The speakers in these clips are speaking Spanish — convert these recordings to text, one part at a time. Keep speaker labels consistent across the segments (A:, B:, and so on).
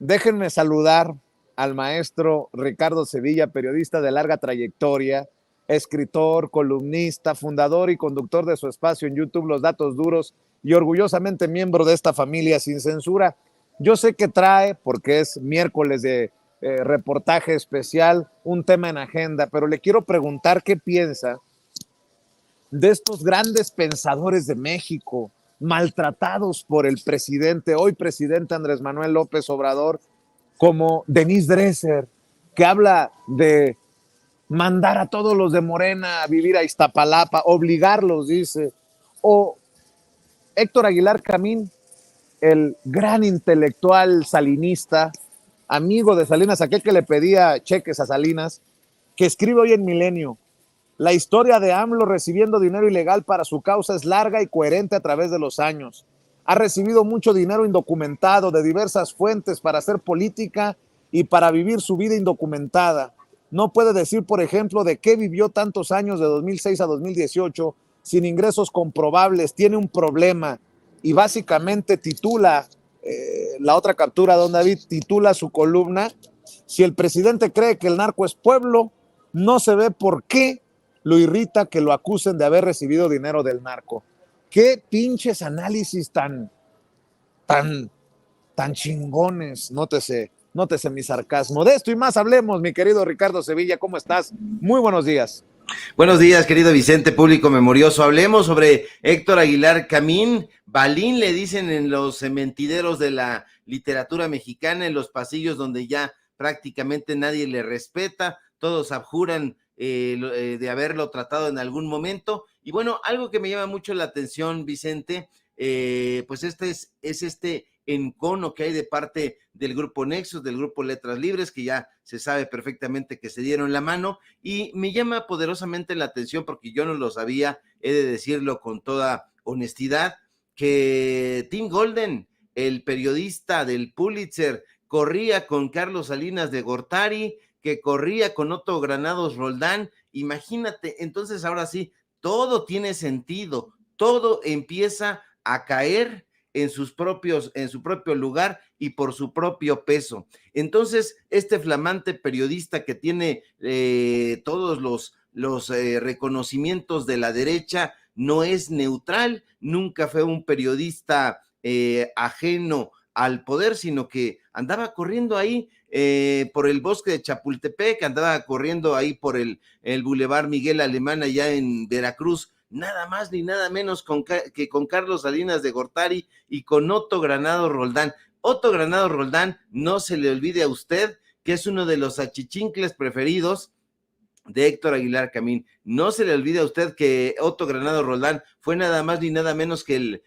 A: Déjenme saludar al maestro Ricardo Sevilla, periodista de larga trayectoria, escritor, columnista, fundador y conductor de su espacio en YouTube, Los Datos Duros, y orgullosamente miembro de esta familia sin censura. Yo sé que trae, porque es miércoles de reportaje especial, un tema en agenda, pero le quiero preguntar qué piensa de estos grandes pensadores de México, maltratados por el presidente, hoy presidente Andrés Manuel López Obrador, como Denise Dresser, que habla de mandar a todos los de Morena a vivir a Iztapalapa, obligarlos, dice, o Héctor Aguilar Camín, el gran intelectual salinista, amigo de Salinas, aquel que le pedía cheques a Salinas, que escribe hoy en Milenio: la historia de AMLO recibiendo dinero ilegal para su causa es larga y coherente a través de los años. Ha recibido mucho dinero indocumentado de diversas fuentes para hacer política y para vivir su vida indocumentada. No puede decir, por ejemplo, de qué vivió tantos años de 2006 a 2018 sin ingresos comprobables. Tiene un problema y básicamente titula, la otra captura, don David, titula su columna: si el presidente cree que el narco es pueblo, no se ve por qué lo irrita que lo acusen de haber recibido dinero del narco. Qué pinches análisis tan chingones. Nótese mi sarcasmo. De esto y más hablemos, mi querido Ricardo Sevilla. ¿Cómo estás? Muy buenos días.
B: Buenos días, querido Vicente, público memorioso. Hablemos sobre Héctor Aguilar Camín. Balín le dicen en los mentideros de la literatura mexicana, en los pasillos donde ya prácticamente nadie le respeta, todos abjuran de haberlo tratado en algún momento. Y bueno, algo que me llama mucho la atención, Vicente, pues es este encono que hay de parte del grupo Nexos, del grupo Letras Libres, que ya se sabe perfectamente que se dieron la mano, y me llama poderosamente la atención, porque yo no lo sabía, he de decirlo con toda honestidad, que Tim Golden, el periodista del Pulitzer, corría con Carlos Salinas de Gortari, que corría con Otto Granados Roldán. Imagínate, entonces ahora sí, todo tiene sentido, todo empieza a caer en su propio lugar y por su propio peso. Entonces, este flamante periodista que tiene todos los reconocimientos de la derecha, no es neutral, nunca fue un periodista ajeno al poder, sino que andaba corriendo ahí por el bosque de Chapultepec, andaba corriendo ahí por el Boulevard Miguel Alemán allá en Veracruz, nada más ni nada menos que con Carlos Salinas de Gortari y con Otto Granados Roldán. Otto Granados Roldán, no se le olvide a usted que es uno de los achichincles preferidos de Héctor Aguilar Camín. No se le olvide a usted que Otto Granados Roldán fue nada más ni nada menos que el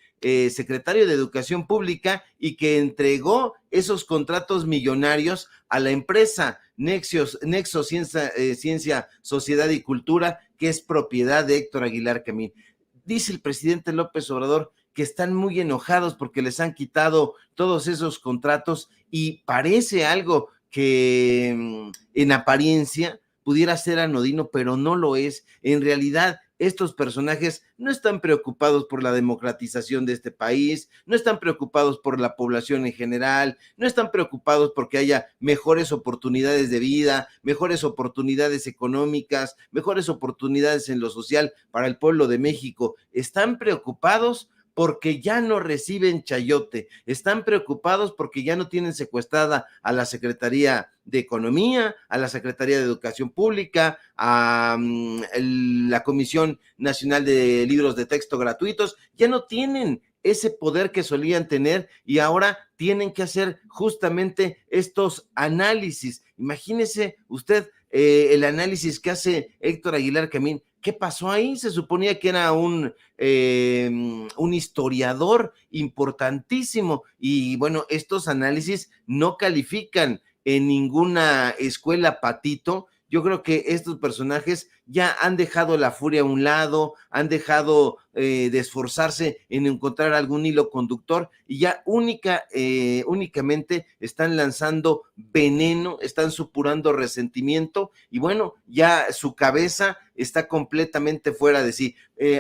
B: secretario de Educación Pública y que entregó esos contratos millonarios a la empresa Nexo Ciencia, Sociedad y Cultura, que es propiedad de Héctor Aguilar Camín. Dice el presidente López Obrador que están muy enojados porque les han quitado todos esos contratos y parece algo que en apariencia pudiera ser anodino, pero no lo es. En realidad, estos personajes no están preocupados por la democratización de este país, no están preocupados por la población en general, no están preocupados porque haya mejores oportunidades de vida, mejores oportunidades económicas, mejores oportunidades en lo social para el pueblo de México. Están preocupados porque ya no reciben chayote, están preocupados porque ya no tienen secuestrada a la Secretaría de Economía, a la Secretaría de Educación Pública, a la Comisión Nacional de Libros de Texto Gratuitos, ya no tienen ese poder que solían tener y ahora tienen que hacer justamente estos análisis. Imagínese usted el análisis que hace Héctor Aguilar Camín. ¿Qué pasó ahí? Se suponía que era un historiador importantísimo y bueno, estos análisis no califican en ninguna escuela patito. Yo creo que estos personajes ya han dejado la furia a un lado, han dejado de esforzarse en encontrar algún hilo conductor y ya únicamente están lanzando veneno, están supurando resentimiento y bueno, ya su cabeza está completamente fuera de sí.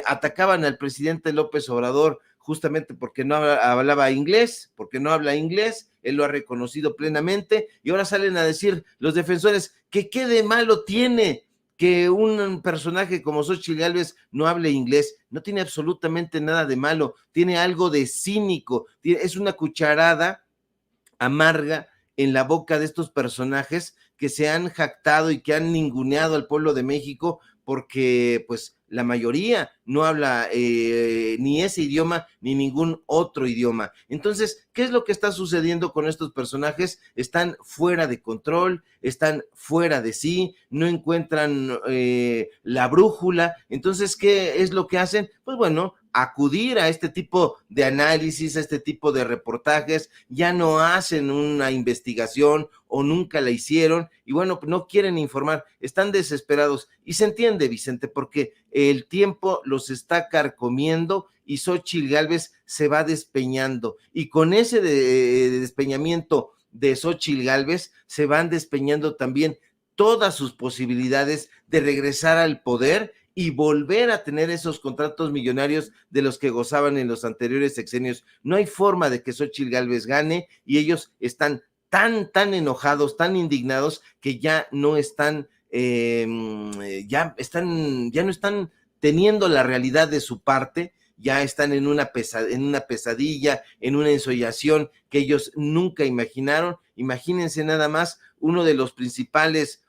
B: Atacaban al presidente López Obrador justamente porque no hablaba inglés, porque no habla inglés, él lo ha reconocido plenamente, y ahora salen a decir los defensores que qué de malo tiene que un personaje como Xóchitl Gálvez no hable inglés. No tiene absolutamente nada de malo, tiene algo de cínico, es una cucharada amarga en la boca de estos personajes que se han jactado y que han ninguneado al pueblo de México porque pues la mayoría no habla ni ese idioma ni ningún otro idioma. Entonces, ¿qué es lo que está sucediendo con estos personajes? Están fuera de control, están fuera de sí, no encuentran la brújula. Entonces, ¿qué es lo que hacen? Pues bueno, acudir a este tipo de análisis, a este tipo de reportajes, ya no hacen una investigación o nunca la hicieron y bueno, no quieren informar, están desesperados y se entiende, Vicente, porque el tiempo los está carcomiendo y Xóchitl Gálvez se va despeñando y con ese despeñamiento de Xóchitl Gálvez se van despeñando también todas sus posibilidades de regresar al poder y volver a tener esos contratos millonarios de los que gozaban en los anteriores sexenios. No hay forma de que Xóchitl Gálvez gane y ellos están tan enojados, tan indignados que ya no están, ya no están teniendo la realidad de su parte, ya están en una pesadilla, en una ensoñación que ellos nunca imaginaron. Imagínense nada más, uno de los principales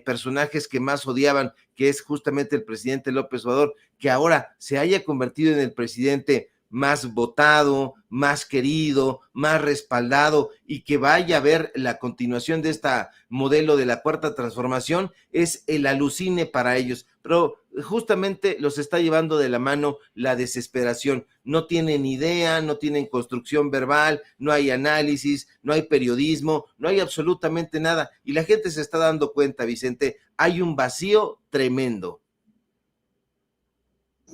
B: personajes que más odiaban, que es justamente el presidente López Obrador, que ahora se haya convertido en el presidente más votado, más querido, más respaldado y que vaya a ver la continuación de esta modelo de la cuarta transformación, es el alucine para ellos, pero justamente los está llevando de la mano la desesperación. No tienen idea, no tienen construcción verbal, no hay análisis, no hay periodismo, no hay absolutamente nada y la gente se está dando cuenta, Vicente, hay un vacío tremendo.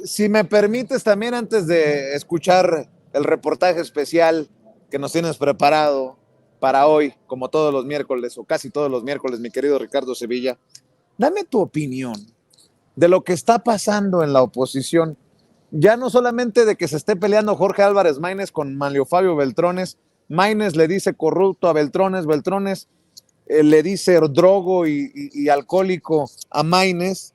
A: Si me permites también, antes de escuchar el reportaje especial que nos tienes preparado para hoy, como todos los miércoles o casi todos los miércoles, mi querido Ricardo Sevilla, dame tu opinión de lo que está pasando en la oposición, ya no solamente de que se esté peleando Jorge Álvarez Maínez con Manlio Fabio Beltrones, Maínez le dice corrupto a Beltrones, Beltrones le dice drogo y alcohólico a Maínez,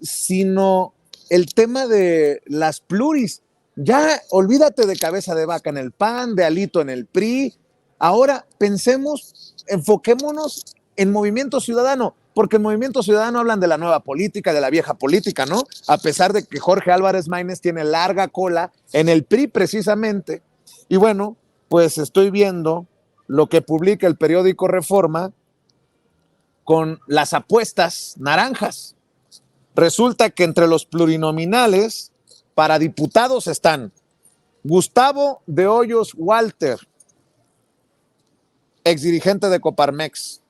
A: sino el tema de las pluris. Ya olvídate de cabeza de vaca en el PAN, de Alito en el PRI. Ahora pensemos, enfoquémonos en Movimiento Ciudadano, porque en Movimiento Ciudadano hablan de la nueva política, de la vieja política, ¿no? A pesar de que Jorge Álvarez Maínez tiene larga cola en el PRI precisamente. Y bueno, pues estoy viendo lo que publica el periódico Reforma con las apuestas naranjas. Resulta que entre los plurinominales para diputados están Gustavo de Hoyos Walter, exdirigente de Coparmex,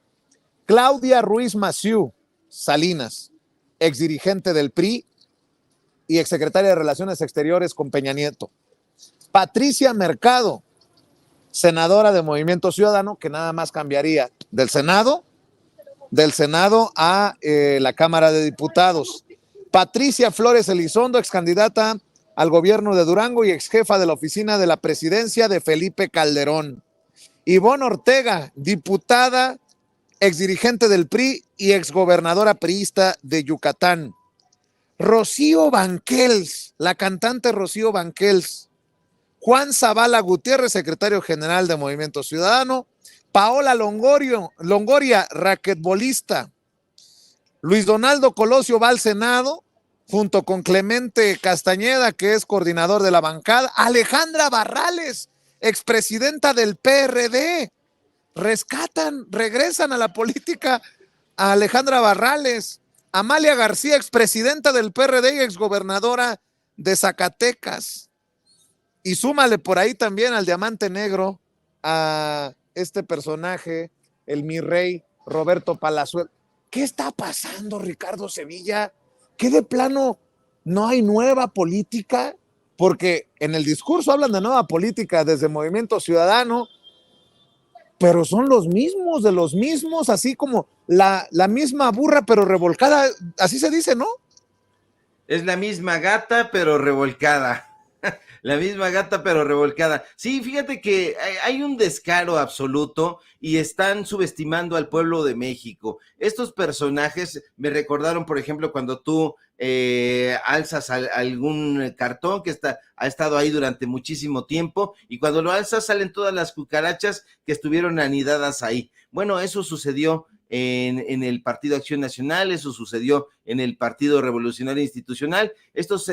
A: Claudia Ruiz Massieu Salinas, exdirigente del PRI y exsecretaria de Relaciones Exteriores con Peña Nieto, Patricia Mercado, senadora de Movimiento Ciudadano, que nada más cambiaría del Senado a la Cámara de Diputados. Patricia Flores Elizondo, excandidata al gobierno de Durango y exjefa de la oficina de la presidencia de Felipe Calderón. Ivonne Ortega, diputada, exdirigente del PRI y exgobernadora priista de Yucatán. Rocío Banquels, la cantante Rocío Banquels. Juan Zavala Gutiérrez, secretario general de Movimiento Ciudadano. Paola Longoria, raquetbolista. Luis Donaldo Colosio va al Senado, junto con Clemente Castañeda, que es coordinador de la bancada. Alejandra Barrales, expresidenta del PRD. Regresan a la política a Alejandra Barrales. Amalia García, expresidenta del PRD y exgobernadora de Zacatecas. Y súmale por ahí también al diamante negro, a este personaje, el mi rey Roberto Palazuelos. ¿Qué está pasando, Ricardo Sevilla? ¿Qué de plano no hay nueva política? Porque en el discurso hablan de nueva política desde Movimiento Ciudadano, pero son los mismos de los mismos, así como la misma burra pero revolcada, así se dice, ¿no?
B: Es la misma gata pero revolcada. La misma gata pero revolcada. Sí, fíjate que hay un descaro absoluto y están subestimando al pueblo de México. Estos personajes me recordaron, por ejemplo, cuando tú alzas algún cartón que ha estado ahí durante muchísimo tiempo y cuando lo alzas salen todas las cucarachas que estuvieron anidadas ahí. Bueno, eso sucedió en el Partido Acción Nacional, eso sucedió en el Partido Revolucionario Institucional. Estos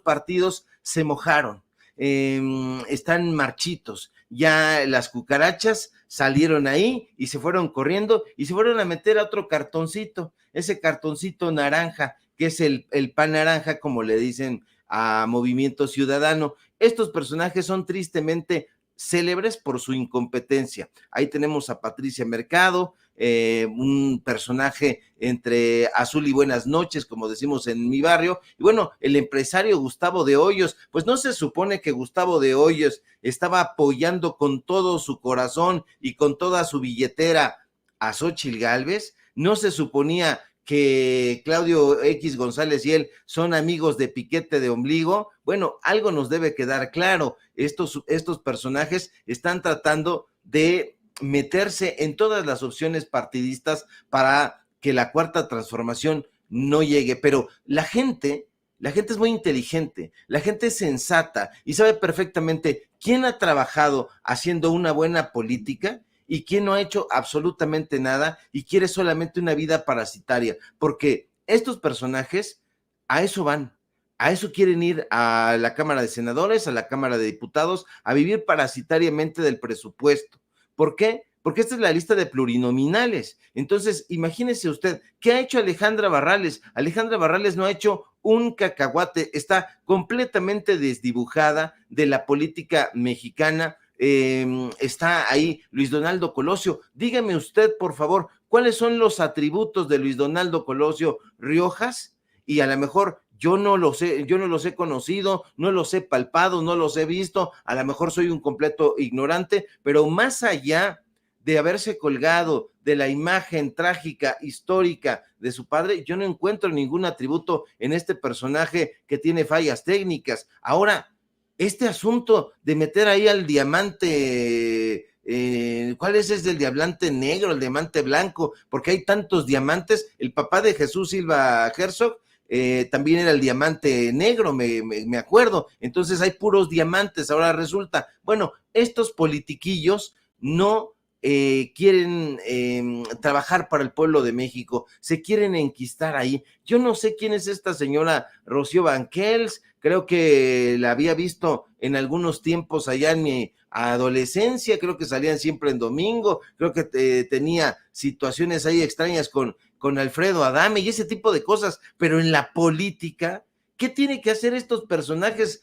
B: partidos se mojaron, están marchitos, ya las cucarachas salieron ahí y se fueron corriendo y se fueron a meter a otro cartoncito, ese cartoncito naranja, que es el pan naranja, como le dicen a Movimiento Ciudadano. Estos personajes son tristemente célebres por su incompetencia. Ahí tenemos a Patricia Mercado, un personaje entre azul y buenas noches, como decimos en mi barrio, y bueno, el empresario Gustavo de Hoyos, pues no se supone que Gustavo de Hoyos estaba apoyando con todo su corazón y con toda su billetera a Xóchitl Gálvez. No se suponía que Claudio X González y él son amigos de piquete de ombligo. Bueno, algo nos debe quedar claro. Estos personajes están tratando de meterse en todas las opciones partidistas para que la cuarta transformación no llegue, pero la gente es muy inteligente, la gente es sensata y sabe perfectamente quién ha trabajado haciendo una buena política y quién no ha hecho absolutamente nada y quiere solamente una vida parasitaria, porque estos personajes a eso van. A eso quieren ir a la Cámara de Senadores, a la Cámara de Diputados, a vivir parasitariamente del presupuesto. ¿Por qué? Porque esta es la lista de plurinominales. Entonces, imagínese usted, ¿qué ha hecho Alejandra Barrales? Alejandra Barrales no ha hecho un cacahuate, está completamente desdibujada de la política mexicana. Está ahí Luis Donaldo Colosio. Dígame usted, por favor, ¿cuáles son los atributos de Luis Donaldo Colosio Riojas? Y a lo mejor yo no los he conocido, no los he palpado, no los he visto, a lo mejor soy un completo ignorante, pero más allá de haberse colgado de la imagen trágica, histórica de su padre, yo no encuentro ningún atributo en este personaje que tiene fallas técnicas. Ahora, este asunto de meter ahí al diamante, ¿cuál es el diamante negro, el diamante blanco? Porque hay tantos diamantes. El papá de Jesús Silva Herzog también era el diamante negro, me acuerdo. Entonces hay puros diamantes. Ahora resulta, bueno, estos politiquillos no quieren trabajar para el pueblo de México, se quieren enquistar ahí. Yo no sé quién es esta señora Rocío Banquels, creo que la había visto en algunos tiempos allá en mi adolescencia, creo que salían siempre en domingo, creo que tenía situaciones ahí extrañas con Alfredo Adame y ese tipo de cosas, pero en la política, ¿qué tiene que hacer estos personajes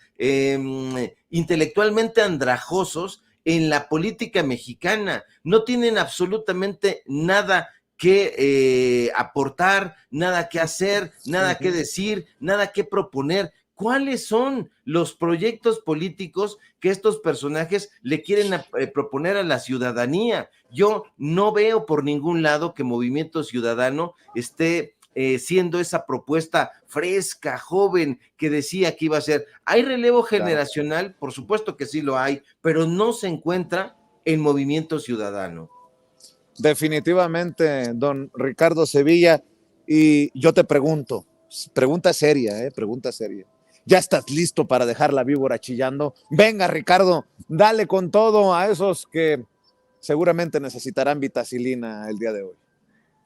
B: intelectualmente andrajosos en la política mexicana? No tienen absolutamente nada que aportar, nada que hacer, nada que decir, nada que proponer. ¿Cuáles son los proyectos políticos que estos personajes le quieren proponer a la ciudadanía? Yo no veo por ningún lado que Movimiento Ciudadano esté siendo esa propuesta fresca, joven, que decía que iba a ser. ¿Hay relevo generacional? Claro. Por supuesto que sí lo hay, pero no se encuentra en Movimiento Ciudadano.
A: Definitivamente, don Ricardo Sevilla, y yo te pregunto, pregunta seria, pregunta seria. ¿Ya estás listo para dejar la víbora chillando? Venga, Ricardo, dale con todo a esos que seguramente necesitarán vitacilina el día de hoy.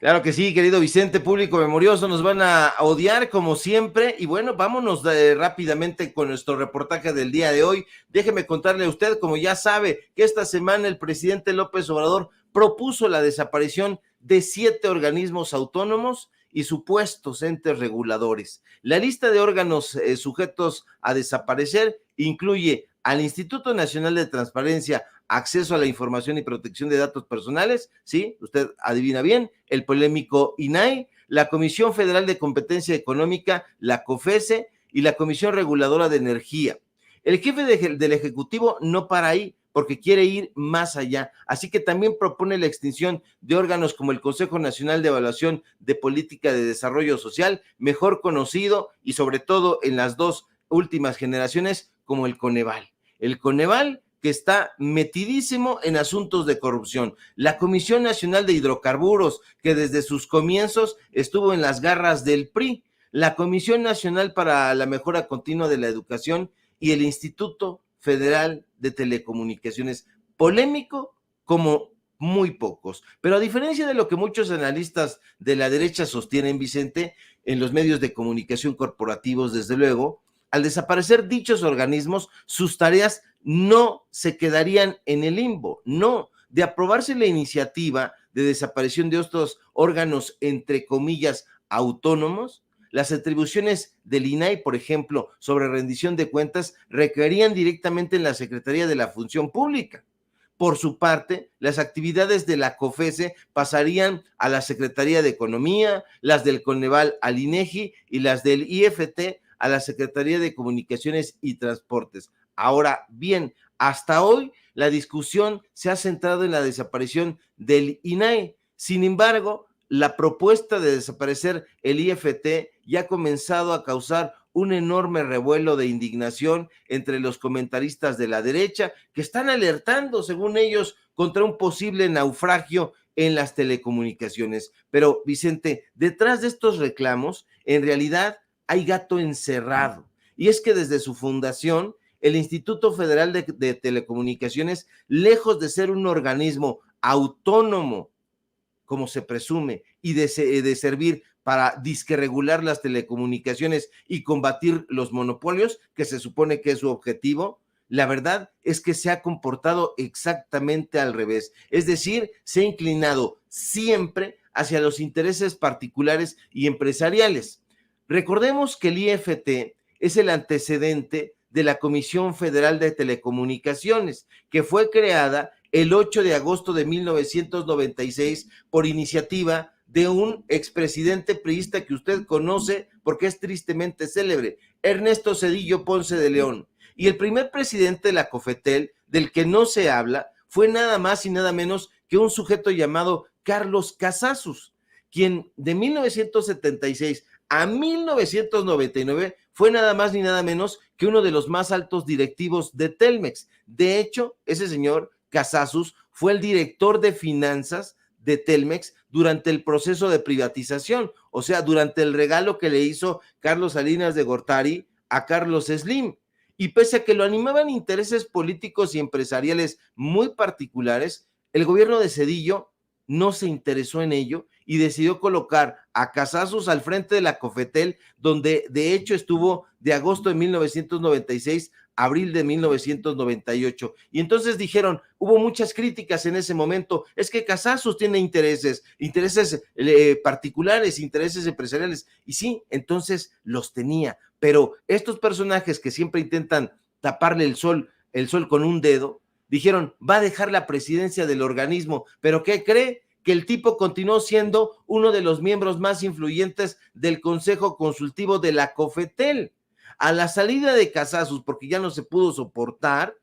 B: Claro que sí, querido Vicente, público memorioso, nos van a odiar como siempre, y bueno, vámonos rápidamente con nuestro reportaje del día de hoy. Déjeme contarle a usted, como ya sabe, que esta semana el presidente López Obrador propuso la desaparición de 7 organismos autónomos y supuestos entes reguladores. La lista de órganos sujetos a desaparecer incluye al Instituto Nacional de Transparencia, Acceso a la Información y Protección de Datos Personales, sí, usted adivina bien, el polémico INAI, la Comisión Federal de Competencia Económica, la COFESE, y la Comisión Reguladora de Energía. El jefe del Ejecutivo no para ahí, porque quiere ir más allá, así que también propone la extinción de órganos como el Consejo Nacional de Evaluación de Política de Desarrollo Social, mejor conocido y sobre todo en las dos últimas generaciones como el Coneval. El Coneval que está metidísimo en asuntos de corrupción. La Comisión Nacional de Hidrocarburos, que desde sus comienzos estuvo en las garras del PRI. La Comisión Nacional para la Mejora Continua de la Educación y el Instituto Federal de Telecomunicaciones. Polémico como muy pocos. Pero a diferencia de lo que muchos analistas de la derecha sostienen, Vicente, en los medios de comunicación corporativos, desde luego, al desaparecer dichos organismos, sus tareas no se quedarían en el limbo, no. De aprobarse la iniciativa de desaparición de estos órganos, entre comillas, autónomos, las atribuciones del INAI, por ejemplo, sobre rendición de cuentas, recaerían directamente en la Secretaría de la Función Pública. Por su parte, las actividades de la COFESE pasarían a la Secretaría de Economía, las del Coneval al INEGI y las del IFT a la Secretaría de Comunicaciones y Transportes. Ahora bien, hasta hoy la discusión se ha centrado en la desaparición del INAI. Sin embargo, la propuesta de desaparecer el IFT ya ha comenzado a causar un enorme revuelo de indignación entre los comentaristas de la derecha que están alertando, según ellos, contra un posible naufragio en las telecomunicaciones. Pero, Vicente, detrás de estos reclamos, en realidad hay gato encerrado. Y es que desde su fundación, el Instituto Federal de Telecomunicaciones, lejos de ser un organismo autónomo, como se presume, y de servir para disquerregular las telecomunicaciones y combatir los monopolios, que se supone que es su objetivo, la verdad es que se ha comportado exactamente al revés. Es decir, se ha inclinado siempre hacia los intereses particulares y empresariales. Recordemos que el IFT es el antecedente de la Comisión Federal de Telecomunicaciones, que fue creada el 8 de agosto de 1996 por iniciativa de un expresidente priista que usted conoce porque es tristemente célebre, Ernesto Zedillo Ponce de León. Y el primer presidente de la COFETEL, del que no se habla, fue nada más y nada menos que un sujeto llamado Carlos Casasus, quien de 1976 a 1999 fue nada más ni nada menos que uno de los más altos directivos de Telmex. De hecho, ese señor Casasus fue el director de finanzas de Telmex durante el proceso de privatización, o sea, durante el regalo que le hizo Carlos Salinas de Gortari a Carlos Slim. Y pese a que lo animaban intereses políticos y empresariales muy particulares, el gobierno de Zedillo no se interesó en ello y decidió colocar a Casasus al frente de la COFETEL, donde de hecho estuvo de agosto de 1996 a abril de 1998. Y entonces dijeron, hubo muchas críticas en ese momento, es que Casasus tiene intereses particulares, intereses empresariales, y sí, entonces los tenía, pero estos personajes que siempre intentan taparle el sol con un dedo, dijeron, va a dejar la presidencia del organismo, pero ¿qué cree? Que el tipo continuó siendo uno de los miembros más influyentes del Consejo Consultivo de la COFETEL. A la salida de Casasus, porque ya no se pudo soportar,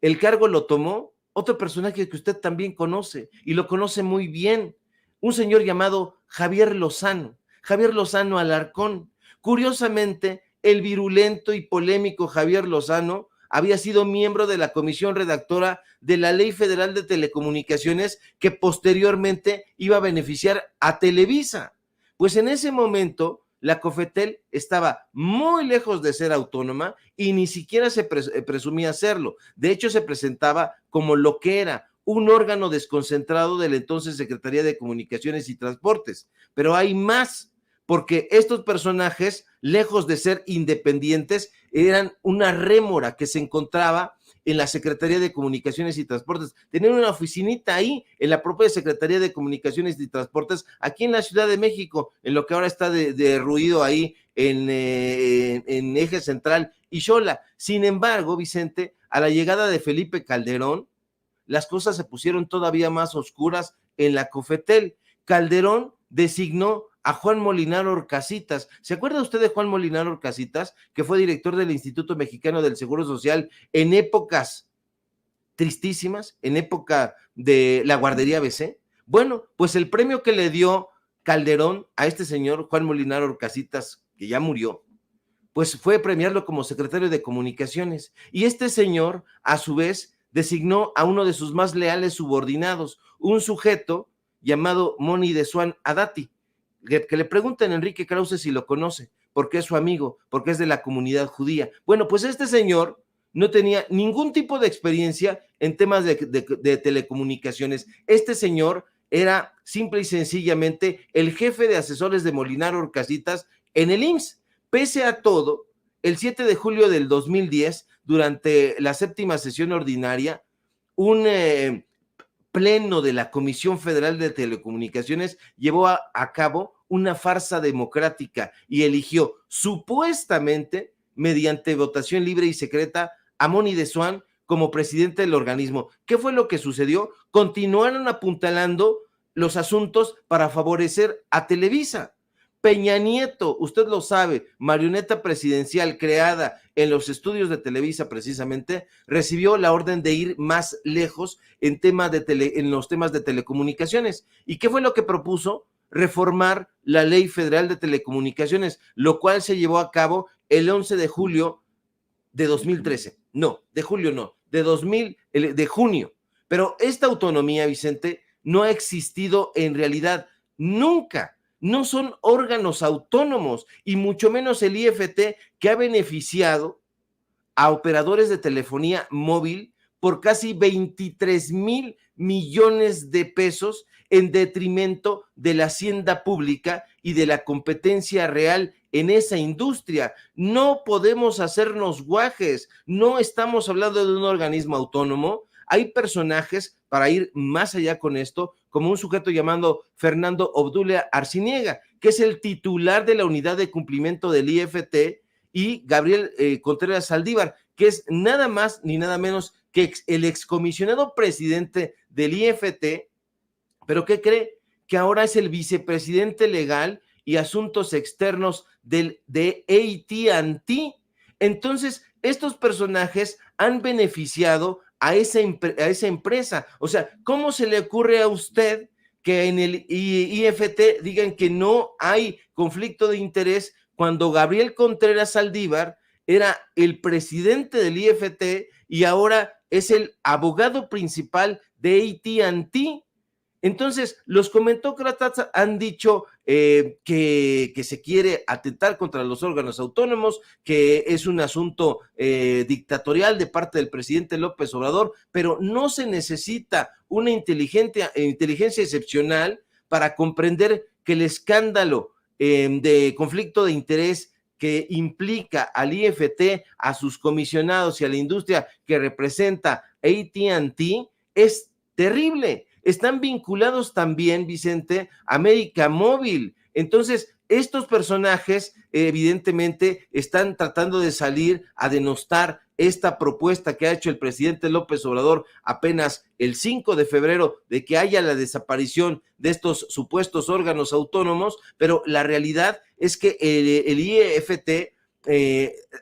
B: el cargo lo tomó otro personaje que usted también conoce, y lo conoce muy bien, un señor llamado Javier Lozano Alarcón. Curiosamente, el virulento y polémico Javier Lozano había sido miembro de la comisión redactora de la Ley Federal de Telecomunicaciones que posteriormente iba a beneficiar a Televisa. Pues en ese momento la COFETEL estaba muy lejos de ser autónoma y ni siquiera se presumía serlo. De hecho, se presentaba como lo que era, un órgano desconcentrado de la entonces Secretaría de Comunicaciones y Transportes. Pero hay más, porque estos personajes, lejos de ser independientes, eran una rémora que se encontraba en la Secretaría de Comunicaciones y Transportes. Tenían una oficinita ahí, en la propia Secretaría de Comunicaciones y Transportes, aquí en la Ciudad de México, en lo que ahora está derruido ahí en Eje Central y Xola. Sin embargo, Vicente, a la llegada de Felipe Calderón, las cosas se pusieron todavía más oscuras en la COFETEL. Calderón designó a Juan Molinar Orcasitas. ¿Se acuerda usted de Juan Molinar Orcasitas, que fue director del Instituto Mexicano del Seguro Social en épocas tristísimas, en época de la guardería ABC? Bueno, pues el premio que le dio Calderón a este señor Juan Molinar Orcasitas, que ya murió, pues fue premiarlo como secretario de Comunicaciones. Y este señor, a su vez, designó a uno de sus más leales subordinados, un sujeto llamado Moni de Swan Adati, que le preguntan a Enrique Krause si lo conoce, porque es su amigo, porque es de la comunidad judía. Bueno, pues este señor no tenía ningún tipo de experiencia en temas de telecomunicaciones. Este señor era simple y sencillamente el jefe de asesores de Molinar Horcasitas en el IMSS. Pese a todo, el 7 de julio del 2010, durante la 7ª sesión ordinaria, un pleno de la Comisión Federal de Telecomunicaciones llevó a cabo una farsa democrática y eligió supuestamente, mediante votación libre y secreta, a Moni de Swan como presidente del organismo. ¿Qué fue lo que sucedió? Continuaron apuntalando los asuntos para favorecer a Televisa. Peña Nieto, usted lo sabe, marioneta presidencial creada en los estudios de Televisa precisamente, recibió la orden de ir más lejos en los temas de telecomunicaciones. ¿Y qué fue lo que propuso? Reformar la Ley Federal de Telecomunicaciones, lo cual se llevó a cabo el 11 de julio de 2013. No, de julio no, de junio. Pero esta autonomía, Vicente, no ha existido en realidad nunca. No son órganos autónomos y mucho menos el IFT, que ha beneficiado a operadores de telefonía móvil por casi 23,000 millones de pesos en detrimento de la hacienda pública y de la competencia real en esa industria. No podemos hacernos guajes, no estamos hablando de un organismo autónomo. Hay personajes, para ir más allá con esto, como un sujeto llamado Fernando Obdulia Arciniega, que es el titular de la unidad de cumplimiento del IFT, y Gabriel Contreras Saldívar, que es nada más ni nada menos que el excomisionado presidente del IFT, pero ¿qué cree? Que ahora es el vicepresidente legal y asuntos externos de AT&T. Entonces, estos personajes han beneficiado a esa empresa. O sea, ¿cómo se le ocurre a usted que en el IFT digan que no hay conflicto de interés cuando Gabriel Contreras Saldívar era el presidente del IFT y ahora es el abogado principal de AT&T? Entonces, los comentócratas han dicho que se quiere atentar contra los órganos autónomos, que es un asunto dictatorial de parte del presidente López Obrador, pero no se necesita una inteligencia excepcional para comprender que el escándalo de conflicto de interés que implica al IFT, a sus comisionados y a la industria que representa AT&T es terrible. Están vinculados también, Vicente, a América Móvil. Entonces, estos personajes evidentemente están tratando de salir a denostar esta propuesta que ha hecho el presidente López Obrador apenas el 5 de febrero de que haya la desaparición de estos supuestos órganos autónomos, pero la realidad es que el IFT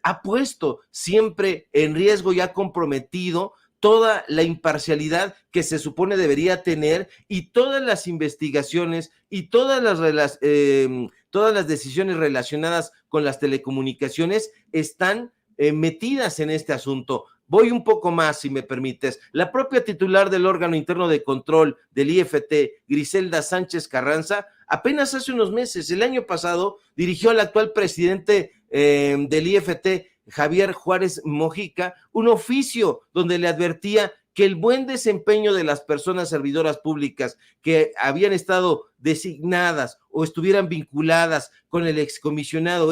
B: ha puesto siempre en riesgo y ha comprometido toda la imparcialidad que se supone debería tener y todas las investigaciones y todas las decisiones relacionadas con las telecomunicaciones están metidas en este asunto. Voy un poco más, si me permites. La propia titular del órgano interno de control del IFT, Griselda Sánchez Carranza, apenas hace unos meses, el año pasado, dirigió al actual presidente del IFT, Javier Juárez Mojica, un oficio donde le advertía que el buen desempeño de las personas servidoras públicas que habían estado designadas o estuvieran vinculadas con el excomisionado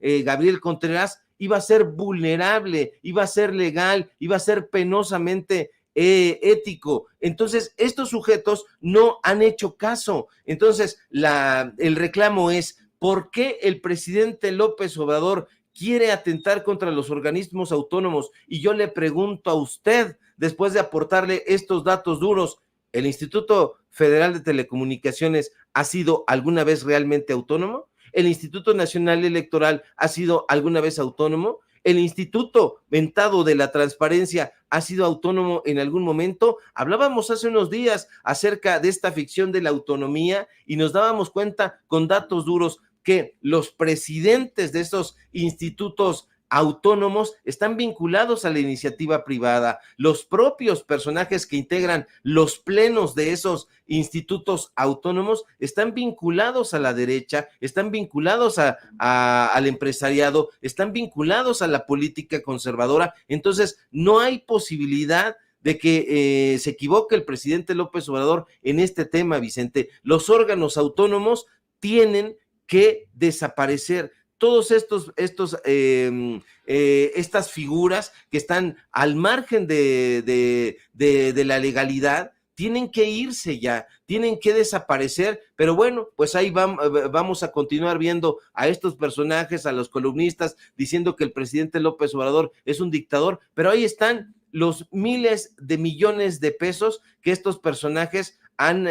B: Gabriel Contreras, iba a ser vulnerable, iba a ser legal, iba a ser penosamente ético. Entonces, estos sujetos no han hecho caso. Entonces, el reclamo es, ¿por qué el presidente López Obrador quiere atentar contra los organismos autónomos? Y yo le pregunto a usted, después de aportarle estos datos duros, ¿el Instituto Federal de Telecomunicaciones ha sido alguna vez realmente autónomo? ¿El Instituto Nacional Electoral ha sido alguna vez autónomo? ¿El Instituto Mentado de la Transparencia ha sido autónomo en algún momento? Hablábamos hace unos días acerca de esta ficción de la autonomía y nos dábamos cuenta con datos duros que los presidentes de esos institutos autónomos están vinculados a la iniciativa privada, los propios personajes que integran los plenos de esos institutos autónomos están vinculados a la derecha, están vinculados al empresariado, están vinculados a la política conservadora. Entonces no hay posibilidad de que se equivoque el presidente López Obrador en este tema, Vicente. Los órganos autónomos tienen que desaparecer. Todos estas figuras que están al margen de la legalidad tienen que irse ya, tienen que desaparecer, pero bueno, pues ahí vamos a continuar viendo a estos personajes, a los columnistas, diciendo que el presidente López Obrador es un dictador, pero ahí están los miles de millones de pesos que estos personajes han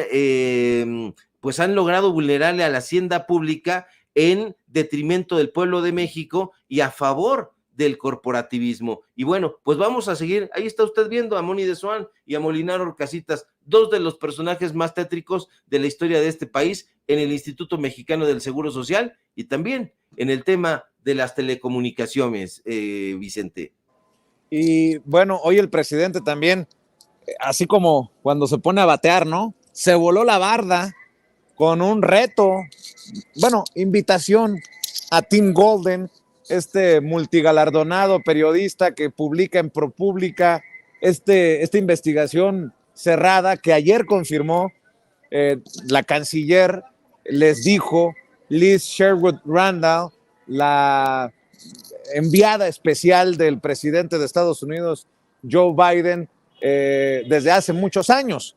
B: logrado vulnerarle a la hacienda pública en detrimento del pueblo de México y a favor del corporativismo. Y bueno, pues vamos a seguir. Ahí está usted viendo a Moni de Swan y a Molinar Orcasitas, dos de los personajes más tétricos de la historia de este país en el Instituto Mexicano del Seguro Social y también en el tema de las telecomunicaciones, Vicente.
A: Y bueno, hoy el presidente también, así como cuando se pone a batear, ¿no? Se voló la barda con un reto, invitación a Tim Golden, este multigalardonado periodista que publica en ProPublica esta investigación cerrada que ayer confirmó la canciller, les dijo Liz Sherwood Randall, la enviada especial del presidente de Estados Unidos, Joe Biden, desde hace muchos años.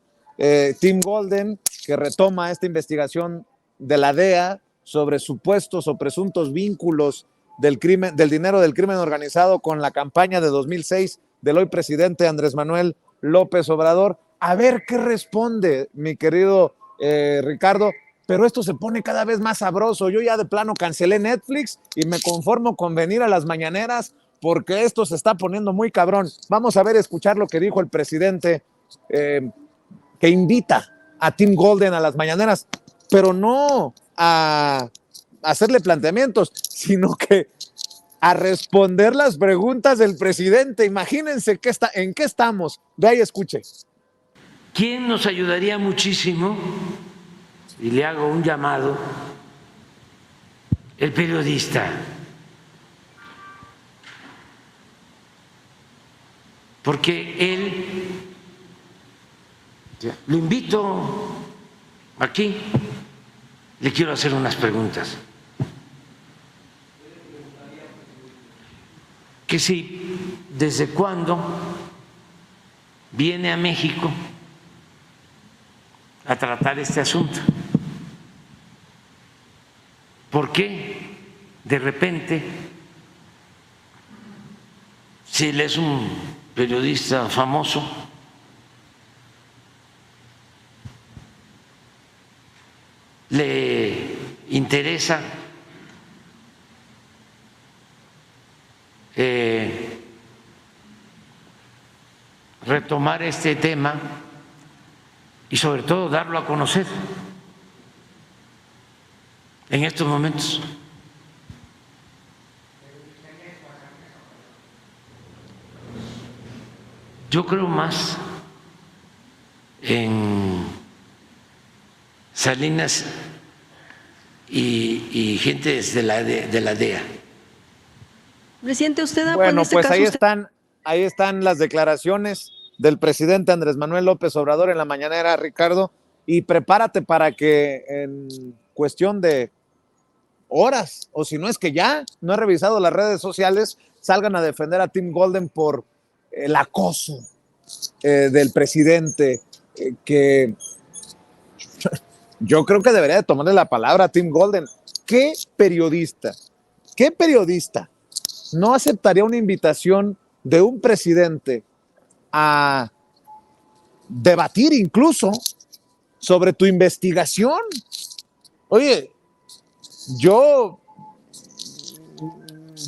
A: Tim Golden, que retoma esta investigación de la DEA sobre supuestos o presuntos vínculos del dinero del crimen organizado con la campaña de 2006 del hoy presidente Andrés Manuel López Obrador. A ver qué responde, mi querido Ricardo, pero esto se pone cada vez más sabroso. Yo ya de plano cancelé Netflix y me conformo con venir a las mañaneras porque esto se está poniendo muy cabrón. Vamos a ver, escuchar lo que dijo el presidente que invita a Tim Golden a las mañaneras, pero no a hacerle planteamientos, sino que a responder las preguntas del presidente. Imagínense en qué estamos. Ve ahí, escuche.
C: ¿Quién nos ayudaría muchísimo? Y le hago un llamado, el periodista. Porque él, lo invito aquí, le quiero hacer unas preguntas. Que si, ¿desde cuándo viene a México a tratar este asunto? ¿Por qué de repente, si él es un periodista famoso, le interesa retomar este tema y sobre todo darlo a conocer en estos momentos? Yo creo más en Salinas y gente de la DEA.
D: Presidente, usted ha
A: Bueno,
D: en este
A: pues
D: caso
A: ahí están las declaraciones del presidente Andrés Manuel López Obrador en la mañanera, Ricardo, y prepárate para que en cuestión de horas, o si no es que ya no he revisado las redes sociales, salgan a defender a Tim Golden por el acoso del presidente, que yo creo que debería de tomarle la palabra a Tim Golden. ¿Qué periodista no aceptaría una invitación de un presidente a debatir incluso sobre tu investigación? Oye, yo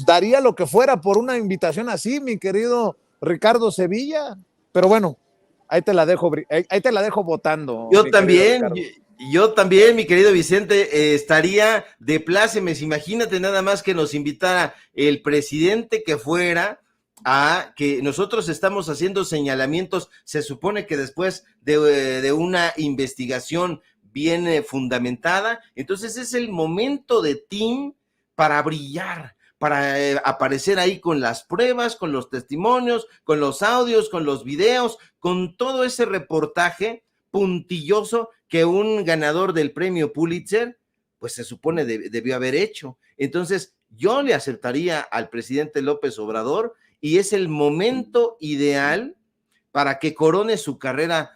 A: daría lo que fuera por una invitación así, mi querido Ricardo Sevilla, pero bueno, ahí te la dejo votando.
B: Yo también, Yo también, mi querido Vicente, estaría de plácemes. Imagínate nada más que nos invitara el presidente que fuera a que nosotros estamos haciendo señalamientos. Se supone que después de una investigación bien fundamentada, entonces es el momento de Tim para brillar, para aparecer ahí con las pruebas, con los testimonios, con los audios, con los videos, con todo ese reportaje puntilloso que un ganador del premio Pulitzer, pues se supone debió haber hecho. Entonces, yo le aceptaría al presidente López Obrador y es el momento ideal para que corone su carrera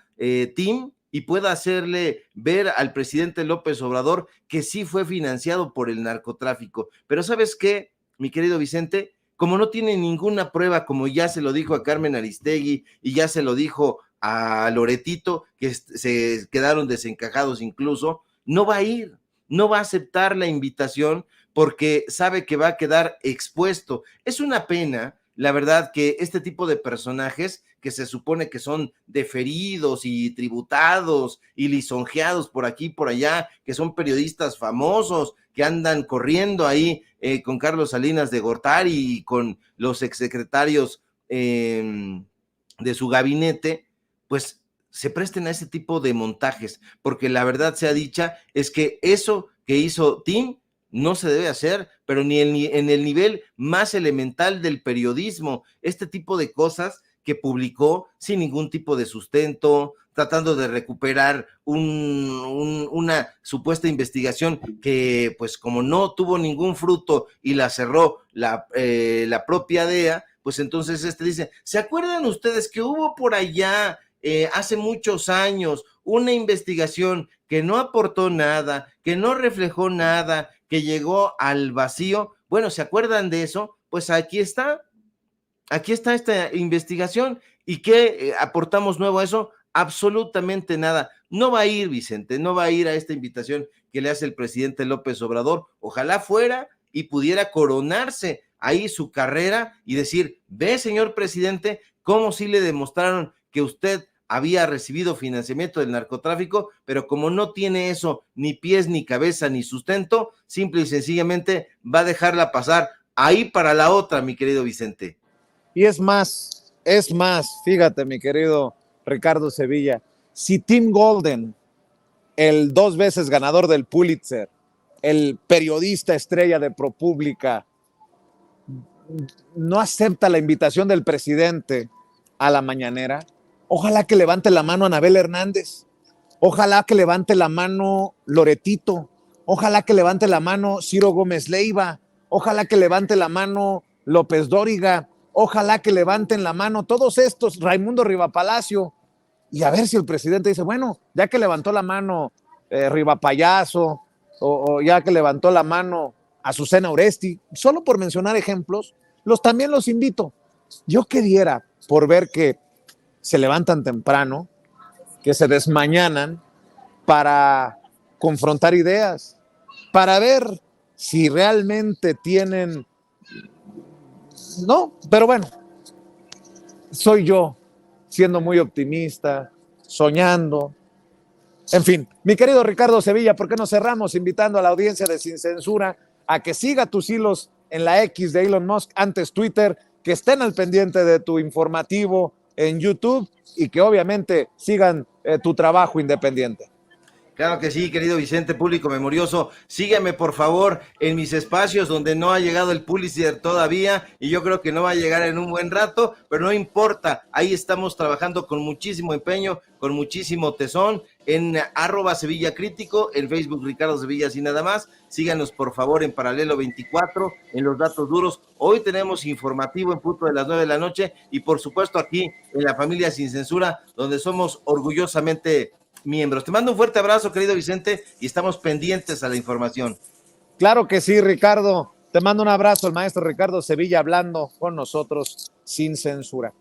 B: Tim y pueda hacerle ver al presidente López Obrador que sí fue financiado por el narcotráfico. Pero ¿sabes qué, mi querido Vicente? Como no tiene ninguna prueba, como ya se lo dijo a Carmen Aristegui y ya se lo dijo a Loretito, que se quedaron desencajados incluso, no va a ir, no va a aceptar la invitación porque sabe que va a quedar expuesto. Es una pena, la verdad, que este tipo de personajes que se supone que son deferidos y tributados y lisonjeados por aquí y por allá, que son periodistas famosos, que andan corriendo ahí con Carlos Salinas de Gortari y con los exsecretarios de su gabinete, pues se presten a ese tipo de montajes, porque la verdad sea dicha es que eso que hizo Tim no se debe hacer, pero ni en el nivel más elemental del periodismo. Este tipo de cosas que publicó sin ningún tipo de sustento, tratando de recuperar una supuesta investigación que, pues como no tuvo ningún fruto y la cerró la propia DEA, pues entonces dice, ¿se acuerdan ustedes que hubo por allá hace muchos años una investigación que no aportó nada, que no reflejó nada, que llegó al vacío? Bueno, ¿se acuerdan de eso? Pues aquí está esta investigación. ¿Y qué aportamos nuevo a eso? Absolutamente nada. No va a ir, Vicente, no va a ir a esta invitación que le hace el presidente López Obrador. Ojalá fuera y pudiera coronarse ahí su carrera y decir, ve, señor presidente, cómo sí le demostraron que usted había recibido financiamiento del narcotráfico, pero como no tiene eso ni pies, ni cabeza, ni sustento, simple y sencillamente va a dejarla pasar ahí para la otra, mi querido Vicente.
A: Y es más, fíjate, mi querido Ricardo Sevilla, si Tim Golden, el 2 veces ganador del Pulitzer, el periodista estrella de ProPublica, no acepta la invitación del presidente a la mañanera, ojalá que levante la mano Anabel Hernández, ojalá que levante la mano Loretito, ojalá que levante la mano Ciro Gómez Leiva, ojalá que levante la mano López Dóriga, ojalá que levanten la mano todos estos, Raimundo Rivapalacio, y a ver si el presidente dice, bueno, ya que levantó la mano Rivapayaso, o ya que levantó la mano Azucena Oresti, solo por mencionar ejemplos, también los invito. Yo quisiera, por ver que se levantan temprano, que se desmañanan para confrontar ideas, para ver si realmente tienen... No, pero bueno, soy yo siendo muy optimista, soñando. En fin, mi querido Ricardo Sevilla, ¿por qué no cerramos invitando a la audiencia de Sin Censura a que siga tus hilos en la X de Elon Musk, antes Twitter, que estén al pendiente de tu informativo en YouTube y que obviamente sigan tu trabajo independiente?
B: Claro que sí, querido Vicente, público memorioso. Sígueme, por favor, en mis espacios donde no ha llegado el Pulitzer todavía y yo creo que no va a llegar en un buen rato, pero no importa. Ahí estamos trabajando con muchísimo empeño, con muchísimo tesón en @Sevilla Crítico, en Facebook Ricardo Sevilla y nada más. Síganos, por favor, en Paralelo 24, en Los Datos Duros. Hoy tenemos informativo en punto de las 9 de la noche y, por supuesto, aquí en La Familia Sin Censura, donde somos orgullosamente miembros. Te mando un fuerte abrazo, querido Vicente, y estamos pendientes a la información.
A: Claro que sí, Ricardo. Te mando un abrazo, el maestro Ricardo Sevilla, hablando con nosotros sin censura.